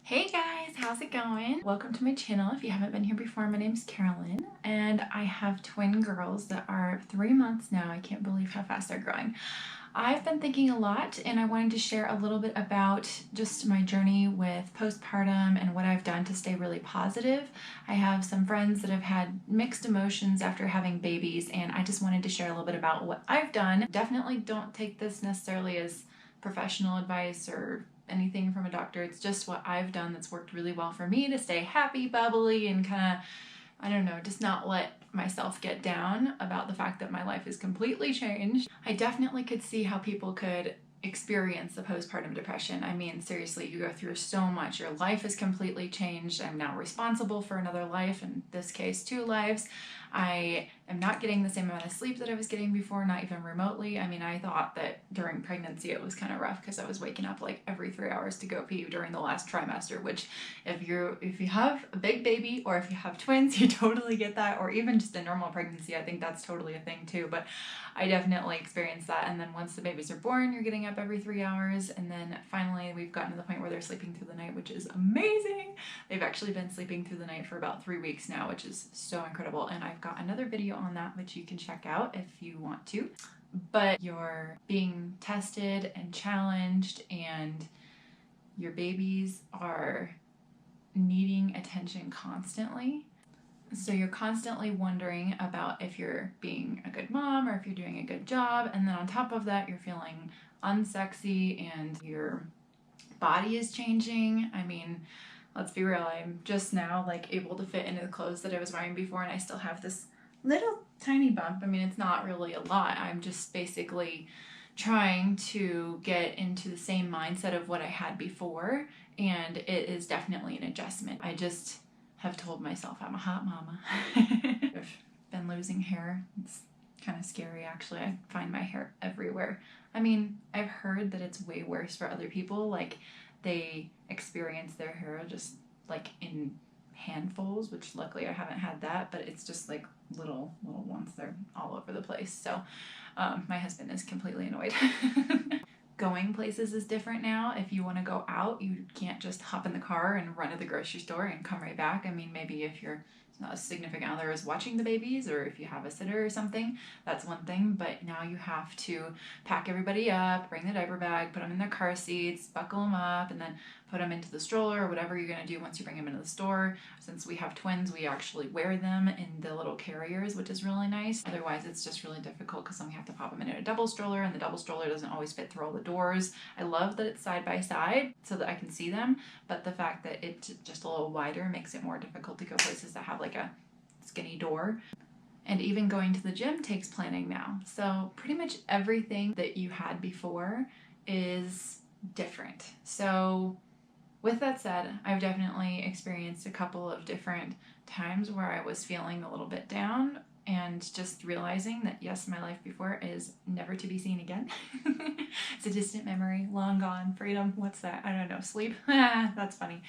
Hey guys, how's it going? Welcome to my channel. If you haven't been here before, my name's Carolyn and I have twin girls that are 3 months now. I can't believe how fast they're growing. I've been thinking a lot and I wanted to share a little bit about just my journey with postpartum and what I've done to stay really positive. I have some friends that have had mixed emotions after having babies and I just wanted to share a little bit about what I've done. Definitely don't take this necessarily as professional advice or anything from a doctor. It's just what I've done that's worked really well for me to stay happy, bubbly, and kind of, I don't know, just not let myself get down about the fact that my life is completely changed. I definitely could see how people could experience the postpartum depression. I mean, seriously, you go through so much. Your life is completely changed. I'm now responsible for another life, in this case, 2 lives. I am not getting the same amount of sleep that I was getting before, not even remotely. I mean, I thought that during pregnancy it was kind of rough because I was waking up like every 3 hours to go pee during the last trimester, which if you have a big baby or if you have twins, you totally get that, or even just a normal pregnancy, I think that's totally a thing too. But I definitely experienced that. And then once the babies are born, you're getting up every 3 hours. And then finally we've gotten to the point where they're sleeping through the night, which is amazing. They've actually been sleeping through the night for about 3 weeks now, which is so incredible. And I've got another video on that, which you can check out if you want to. But you're being tested and challenged and your babies are needing attention constantly. So you're constantly wondering about if you're being a good mom or if you're doing a good job. And then on top of that, you're feeling unsexy and your body is changing. I mean, let's be real. I'm just now like able to fit into the clothes that I was wearing before and I still have this little tiny bump. I mean, it's not really a lot. I'm just basically trying to get into the same mindset of what I had before. And it is definitely an adjustment. I just have told myself I'm a hot mama. I've been losing hair. It's kind of scary actually. I find my hair everywhere. I mean, I've heard that it's way worse for other people. Like they experience their hair just like in handfuls, which luckily I haven't had that, but it's just like little ones. They're all over the place. So my husband is completely annoyed. Going places is different now. If you want to go out, you can't just hop in the car and run to the grocery store and come right back. I mean, maybe if your significant other is watching the babies or if you have a sitter or something, that's one thing. But now you have to pack everybody up, bring the diaper bag, put them in their car seats, buckle them up, and then put them into the stroller or whatever you're going to do once you bring them into the store. Since we have twins, we actually wear them in the little carriers, which is really nice. Otherwise, it's just really difficult because then we have to pop them in a double stroller, and the double stroller doesn't always fit through all the doors. I love that it's side by side so that I can see them, but the fact that it's just a little wider makes it more difficult to go places that have like a skinny door. And even going to the gym takes planning now. So pretty much everything that you had before is different. So with that said, I've definitely experienced a couple of different times where I was feeling a little bit down and just realizing that yes, my life before is never to be seen again. It's a distant memory, long gone, freedom, what's that? I don't know, sleep? That's funny.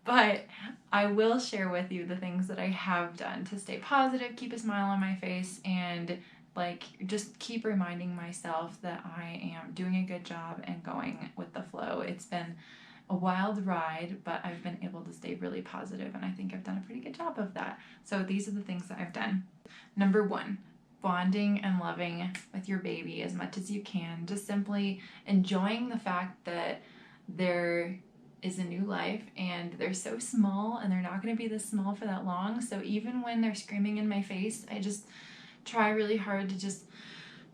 But I will share with you the things that I have done to stay positive, keep a smile on my face, and like just keep reminding myself that I am doing a good job and going with the flow. It's been a wild ride, but I've been able to stay really positive, and I think I've done a pretty good job of that. So these are the things that I've done. Number 1, bonding and loving with your baby as much as you can. Just simply enjoying the fact that there is a new life and they're so small and they're not going to be this small for that long. So even when they're screaming in my face, I just try really hard to just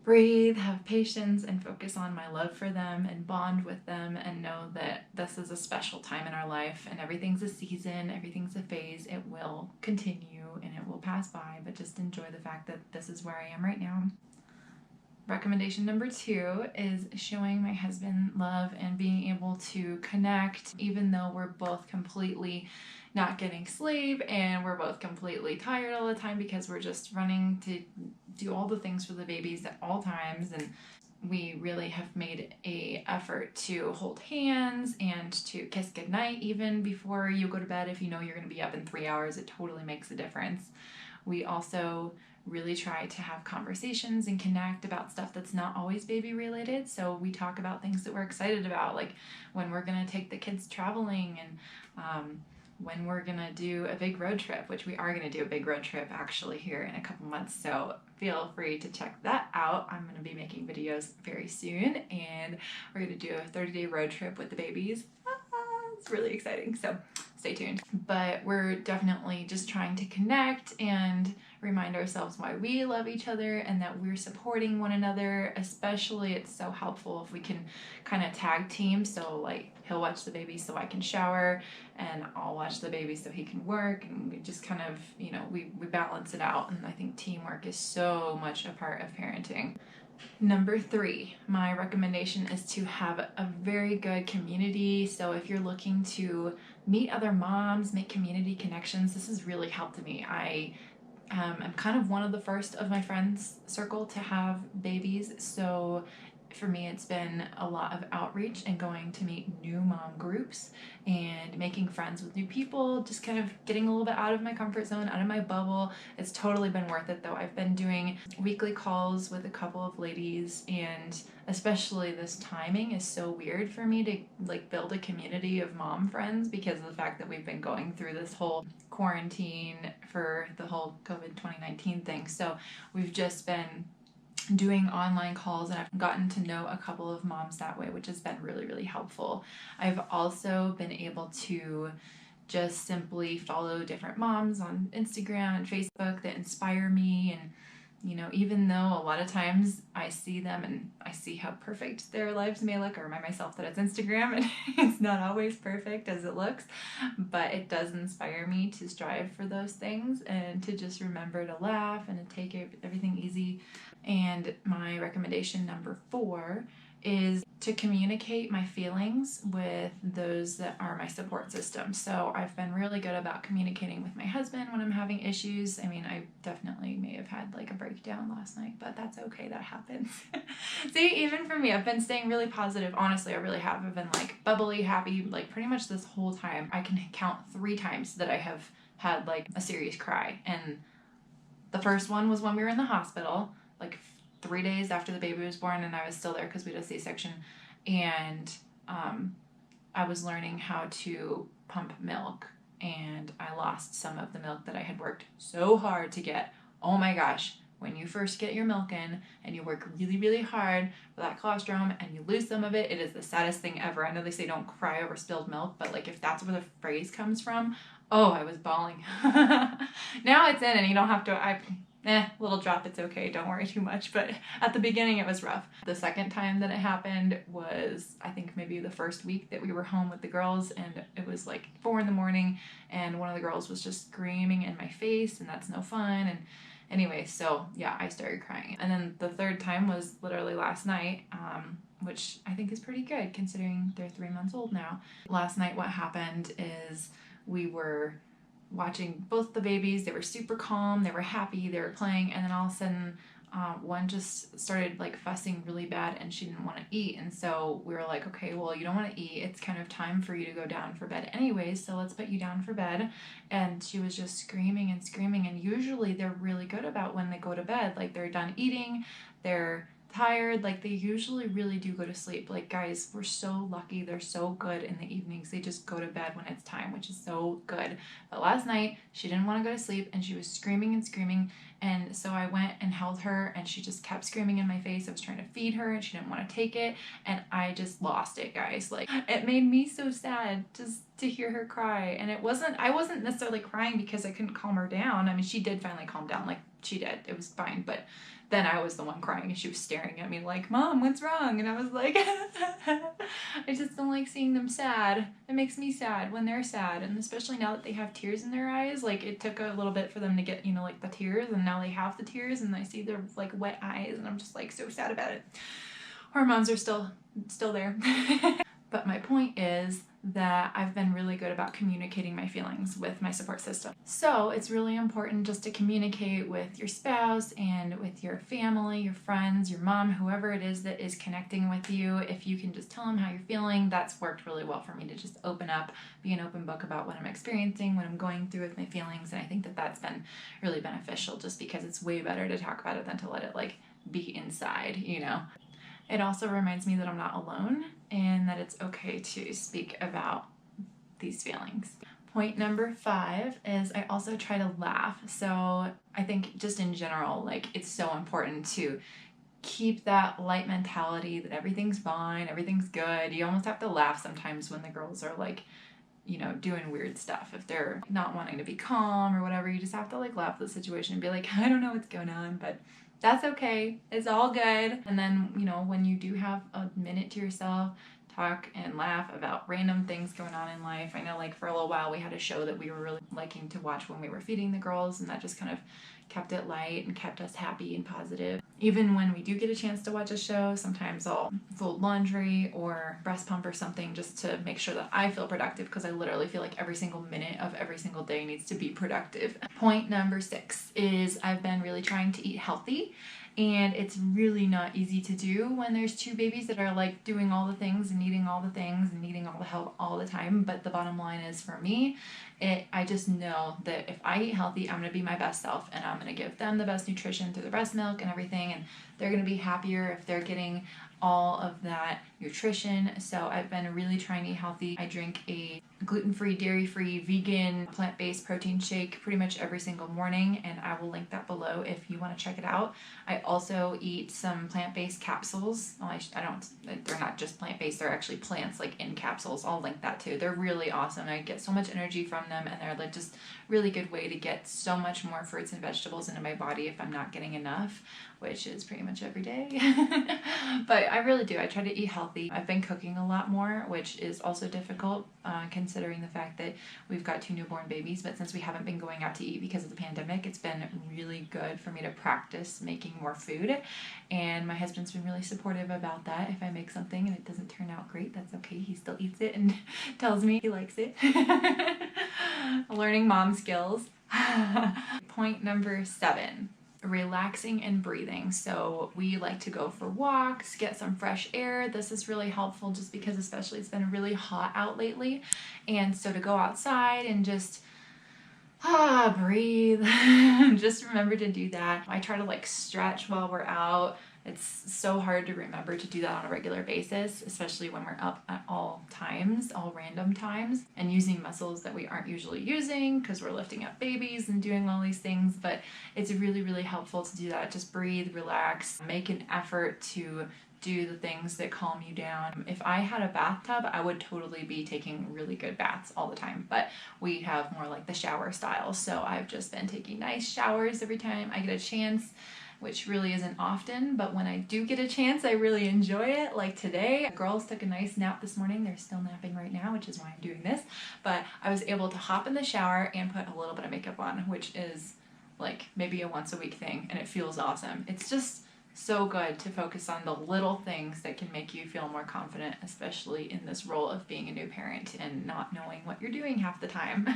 breathe, have patience, and focus on my love for them and bond with them and know that this is a special time in our life and everything's a season, everything's a phase. It will continue and it will pass by, but just enjoy the fact that this is where I am right now. Recommendation number 2 is showing my husband love and being able to connect even though we're both completely not getting sleep and we're both completely tired all the time because we're just running to do all the things for the babies at all times. And we really have made an effort to hold hands and to kiss goodnight even before you go to bed. If you know you're going to be up in 3 hours, it totally makes a difference. We also really try to have conversations and connect about stuff that's not always baby related. So we talk about things that we're excited about, like when we're gonna take the kids traveling, and when we're gonna do a big road trip, which we are gonna do a big road trip actually here in a couple months. So feel free to check that out. I'm gonna be making videos very soon, and we're gonna do a 30-day road trip with the babies. It's really exciting, so stay tuned. But we're definitely just trying to connect and remind ourselves why we love each other and that we're supporting one another. Especially, it's so helpful if we can kind of tag team. So like he'll watch the baby so I can shower, and I'll watch the baby so he can work, and we just kind of, you know, we balance it out. And I think teamwork is so much a part of parenting. Number 3, my recommendation is to have a very good community. So if you're looking to meet other moms, make community connections, this has really helped me. I'm kind of one of the first of my friends circle to have babies, so for me it's been a lot of outreach and going to meet new mom groups and making friends with new people, just kind of getting a little bit out of my comfort zone, out of my bubble. It's totally been worth it though. I've been doing weekly calls with a couple of ladies, and especially this timing is so weird for me to like build a community of mom friends because of the fact that we've been going through this whole quarantine for the whole COVID 2019 thing. So we've just been doing online calls, and I've gotten to know a couple of moms that way, which has been really, really helpful. I've also been able to just simply follow different moms on Instagram and Facebook that inspire me. And you know, even though a lot of times I see them and I see how perfect their lives may look, I remind myself that it's Instagram and it's not always perfect as it looks, but it does inspire me to strive for those things and to just remember to laugh and to take everything easy. And my recommendation number 4 is to communicate my feelings with those that are my support system. So I've been really good about communicating with my husband when I'm having issues. I mean, I definitely may have had like a breakdown last night, but that's okay, that happens. See, even for me, I've been staying really positive. Honestly, I really have. I've been like bubbly, happy, like pretty much this whole time. I can count 3 times that I have had like a serious cry. And the first one was when we were in the hospital, like 3 days after the baby was born, and I was still there because we did a C-section, and I was learning how to pump milk, and I lost some of the milk that I had worked so hard to get. Oh my gosh, when you first get your milk in and you work really, really hard for that colostrum and you lose some of it, it is the saddest thing ever. I know they say don't cry over spilled milk, but like if that's where the phrase comes from, oh, I was bawling. Now it's in and you don't have to, little drop, it's okay, don't worry too much. But at the beginning it was rough. The second time that it happened was, I think maybe the first week that we were home with the girls, and it was like 4 a.m, and one of the girls was just screaming in my face, and that's no fun. And anyway, so yeah, I started crying. And then the third time was literally last night, which I think is pretty good considering they're 3 months old now. Last night what happened is we were watching both the babies. They were super calm, they were happy, they were playing, and then all of a sudden one just started like fussing really bad and she didn't want to eat. And so we were like, okay, well, you don't want to eat, it's kind of time for you to go down for bed anyways, so let's put you down for bed. And she was just screaming and screaming, and usually they're really good about when they go to bed, like they're done eating, they're tired, like they usually really do go to sleep. Like guys, we're so lucky, they're so good in the evenings, they just go to bed when it's time, which is so good. But last night she didn't want to go to sleep and she was screaming and screaming, and so I went and held her and she just kept screaming in my face. I was trying to feed her and she didn't want to take it, and I just lost it, guys. Like it made me so sad just to hear her cry. And I wasn't necessarily crying because I couldn't calm her down. I mean, she did finally calm down, like she did, it was fine, but then I was the one crying and she was staring at me like, Mom, what's wrong? And I was like, I just don't like seeing them sad. It makes me sad when they're sad. And especially now that they have tears in their eyes, like it took a little bit for them to get, you know, like the tears, and now they have the tears and I see their like wet eyes, and I'm just like so sad about it. Hormones are still there. But my point is that I've been really good about communicating my feelings with my support system. So it's really important just to communicate with your spouse and with your family, your friends, your mom, whoever it is that is connecting with you. If you can just tell them how you're feeling, that's worked really well for me, to just open up, be an open book about what I'm experiencing, what I'm going through with my feelings. And I think that that's been really beneficial, just because it's way better to talk about it than to let it like be inside, you know. It also reminds me that I'm not alone and that it's okay to speak about these feelings. Point number 5 is I also try to laugh. So I think just in general, like, it's so important to keep that light mentality that everything's fine, everything's good. You almost have to laugh sometimes when the girls are like, you know, doing weird stuff. If they're not wanting to be calm or whatever, you just have to like laugh at the situation and be like, I don't know what's going on, but that's okay. It's all good. And then, you know, when you do have a minute to yourself, talk and laugh about random things going on in life. I know, like, for a little while we had a show that we were really liking to watch when we were feeding the girls, and that just kind of kept it light and kept us happy and positive. Even when we do get a chance to watch a show, sometimes I'll fold laundry or breast pump or something just to make sure that I feel productive, because I literally feel like every single minute of every single day needs to be productive. Point number 6 is I've been really trying to eat healthy. And it's really not easy to do when there's 2 babies that are like doing all the things and needing all the things and needing all the help all the time. But the bottom line is, for me, I just know that if I eat healthy, I'm going to be my best self, and I'm going to give them the best nutrition through the breast milk and everything. And they're going to be happier if they're getting all of that nutrition. So I've been really trying to eat healthy. I drink a gluten-free, dairy-free, vegan, plant-based protein shake pretty much every single morning, and I will link that below if you want to check it out. I also eat some plant-based capsules. Well, they're not just plant-based, they're actually plants like in capsules. I'll link that too. They're really awesome. I get so much energy from them, and they're like just really good way to get so much more fruits and vegetables into my body if I'm not getting enough, which is pretty much every day. But I really do. I try to eat healthy. I've been cooking a lot more, which is also difficult considering the fact that we've got 2 newborn babies. But since we haven't been going out to eat because of the pandemic, it's been really good for me to practice making more food. And my husband's been really supportive about that. If I make something and it doesn't turn out great, that's okay. He still eats it and tells me he likes it. Learning mom skills. Point number 7. Relaxing and breathing. So we like to go for walks, get some fresh air. This is really helpful just because especially it's been really hot out lately. And so to go outside and just breathe. Just remember to do that. I try to like stretch while we're out. It's so hard to remember to do that on a regular basis, especially when we're up at all times, all random times, and using muscles that we aren't usually using because we're lifting up babies and doing all these things. But it's really, really helpful to do that. Just breathe, relax, make an effort to do the things that calm you down. If I had a bathtub, I would totally be taking really good baths all the time, but we have more like the shower style. So I've just been taking nice showers every time I get a chance, which really isn't often, but when I do get a chance, I really enjoy it. Like today, the girls took a nice nap this morning. They're still napping right now, which is why I'm doing this, but I was able to hop in the shower and put a little bit of makeup on, which is like maybe a once a week thing, and it feels awesome. It's just so good to focus on the little things that can make you feel more confident, especially in this role of being a new parent and not knowing what you're doing half the time.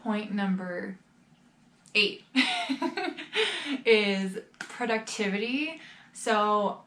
Point number 8 is productivity. So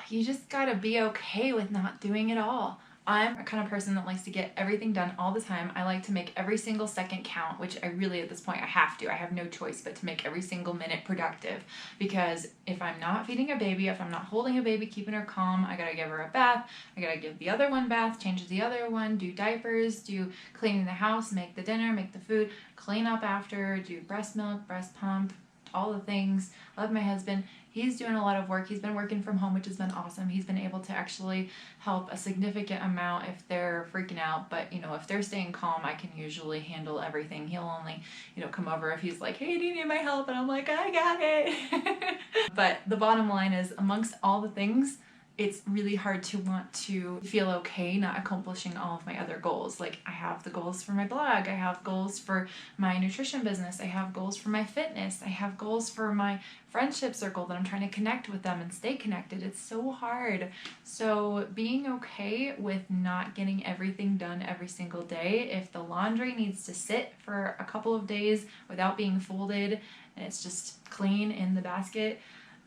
you just gotta be okay with not doing it all. I'm a kind of person that likes to get everything done all the time. I like to make every single second count, which I really, at this point, I have to. I have no choice but to make every single minute productive. Because if I'm not feeding a baby, if I'm not holding a baby, keeping her calm, I gotta give her a bath, I gotta give the other one bath, change the other one, do diapers, do cleaning the house, make the dinner, make the food, clean up after, do breast milk, breast pump, all the things. Love my husband. He's doing a lot of work. He's been working from home, which has been awesome. He's been able to actually help a significant amount if they're freaking out. But, you know, if they're staying calm, I can usually handle everything. He'll only, you know, come over if he's like, hey, do you need my help? And I'm like, I got it. But the bottom line is, amongst all the things, it's really hard to want to feel okay not accomplishing all of my other goals. Like, I have the goals for my blog, I have goals for my nutrition business, I have goals for my fitness, I have goals for my friendship circle that I'm trying to connect with them and stay connected. It's so hard. So being okay with not getting everything done every single day, if the laundry needs to sit for a couple of days without being folded and it's just clean in the basket,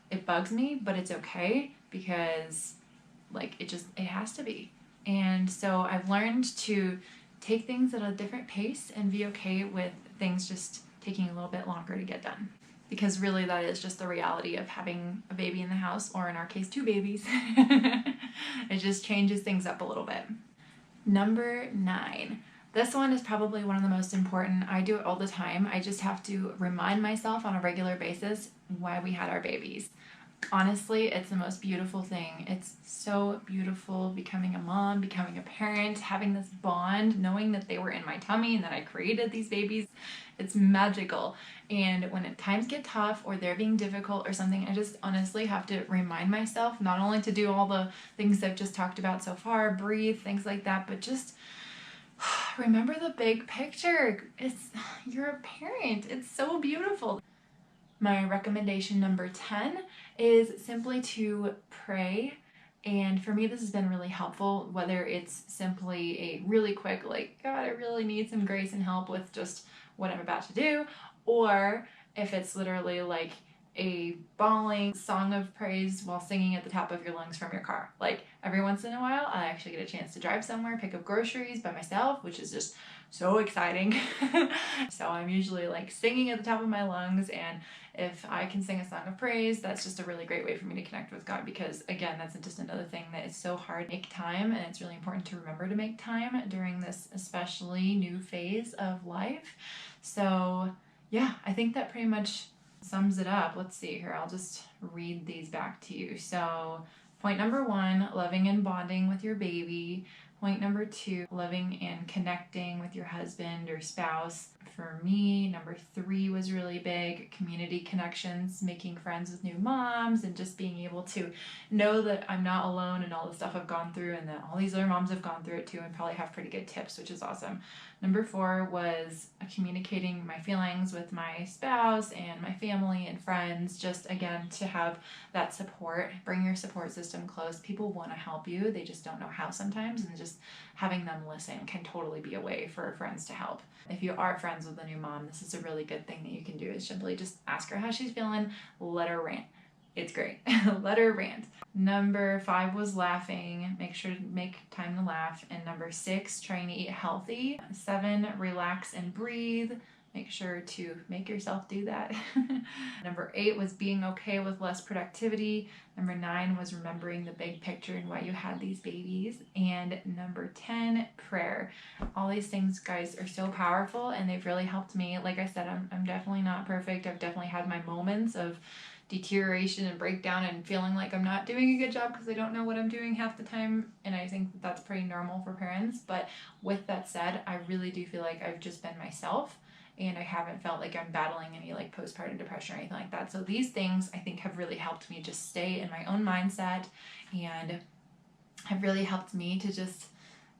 it bugs me, but it's okay, because like it has to be. And so I've learned to take things at a different pace and be okay with things just taking a little bit longer to get done, because really that is just the reality of having a baby in the house, or in our case 2 babies. It just changes things up a little bit. Number 9. This one is probably one of the most important. I do it all the time. I just have to remind myself on a regular basis why we had our babies. Honestly, it's the most beautiful thing. It's so beautiful becoming a mom, becoming a parent, having this bond, knowing that they were in my tummy and that I created these babies. It's magical. And when times get tough or they're being difficult or something, I just honestly have to remind myself not only to do all the things I've just talked about so far, breathe, things like that, but just remember the big picture. You're a parent. It's so beautiful. My recommendation number 10 is simply to pray. And for me, this has been really helpful, whether it's simply a really quick, like, God, I really need some grace and help with just what I'm about to do, or if it's literally like a bawling song of praise while singing at the top of your lungs from your car. Like, every once in a while, I actually get a chance to drive somewhere, pick up groceries by myself, which is just so exciting. So I'm usually like singing at the top of my lungs, and if I can sing a song of praise, that's just a really great way for me to connect with God, because again, that's just another thing that is so hard to make time, and it's really important to remember to make time during this especially new phase of life. So yeah, I think that pretty much sums it up. Let's see here. I'll just read these back to you. So point number 1, loving and bonding with your baby. Point number 2, loving and connecting with your husband or spouse. For me, number 3 was really big, community connections, making friends with new moms, and just being able to know that I'm not alone in all the stuff I've gone through, and that all these other moms have gone through it too and probably have pretty good tips, which is awesome. Number 4 was communicating my feelings with my spouse and my family and friends, just again to have that support. Bring your support system close. People want to help you, they just don't know how sometimes, and just having them listen can totally be a way for friends to help. If you are friends with a new mom, this is a really good thing that you can do, is simply just ask her how she's feeling, let her rant. It's great. Let her rant. Number 5 was laughing. Make sure to make time to laugh. And number 6, trying to eat healthy. 7, relax and breathe. Make sure to make yourself do that. Number 8 was being okay with less productivity. Number 9 was remembering the big picture and why you had these babies. And number 10, prayer. All these things, guys, are so powerful, and they've really helped me. Like I said, I'm definitely not perfect. I've definitely had my moments of deterioration and breakdown and feeling like I'm not doing a good job because I don't know what I'm doing half the time, and I think that that's pretty normal for parents. But with that said, I really do feel like I've just been myself, and I haven't felt like I'm battling any like postpartum depression or anything like that. So these things I think have really helped me just stay in my own mindset, and have really helped me to just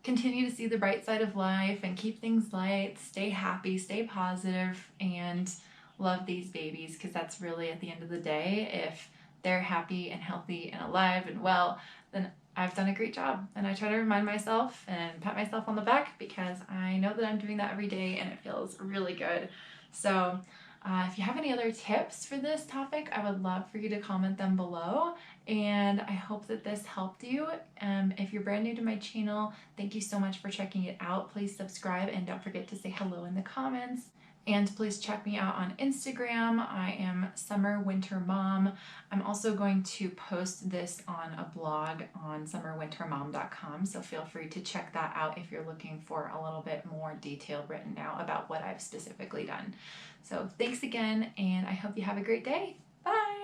continue to see the bright side of life and keep things light, stay happy, stay positive, and love these babies, because that's really, at the end of the day, if they're happy and healthy and alive and well, then I've done a great job. And I try to remind myself and pat myself on the back, because I know that I'm doing that every day and it feels really good. So if you have any other tips for this topic, I would love for you to comment them below, and I hope that this helped you. If you're brand new to my channel, thank you so much for checking it out. Please subscribe, and don't forget to say hello in the comments. And please check me out on Instagram. I am Summer Winter Mom. I'm also going to post this on a blog on summerwintermom.com, so feel free to check that out if you're looking for a little bit more detail written out about what I've specifically done. So thanks again, and I hope you have a great day. Bye!